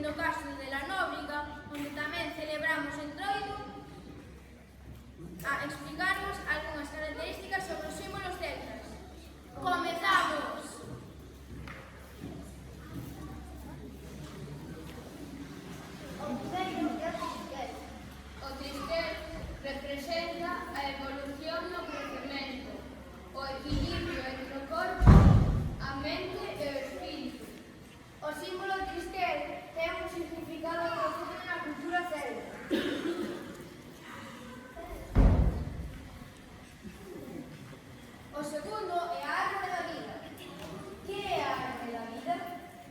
no caso de La Nóbrega, onde tamén celebramos Entroido, a explicarnos algunhas características sobre os símbolos celtas. ¡Comezamos! O primeiro é o trisquel. O trisquel representa a evolución no crecemento, o equilibrio entre o corpo, a mente e o espírito. O símbolo trisquel ten un significado profundo na cultura celta. O segundo é a árbore da vida. Que é a árbore da vida?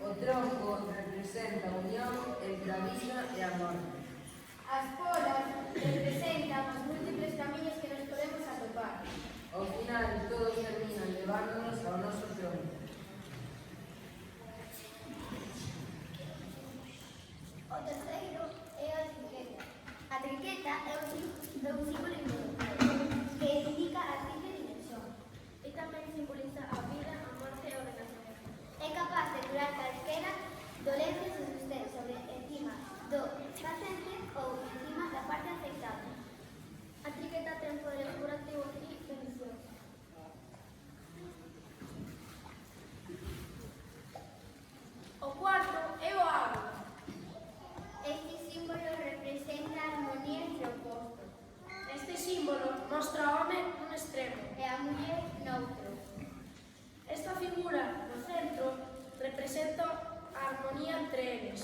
O tronco representa a unión entre a vida e a morte. As polas representan os múltiples camiños que nos podemos atopar. Ao final, todos terminan levándonos ao noso tronco. O terceiro é a trinqueta. A trinqueta é un símbolo involucrado que indica a triple dimensión. E tamén simboliza a vida, a morte e o renacemento. É capaz de curar calquera dolencia se sostén sobre encima do paciente ou encima da parte afectada. A trinqueta ten poderes curativos e beneficiosos. O cuarto é o árbol. Este símbolo representa a armonía entre opostos Este símbolo mostra ao home nun extremo. e a muller noutro. Esta figura no centro representa a armonía entre eles.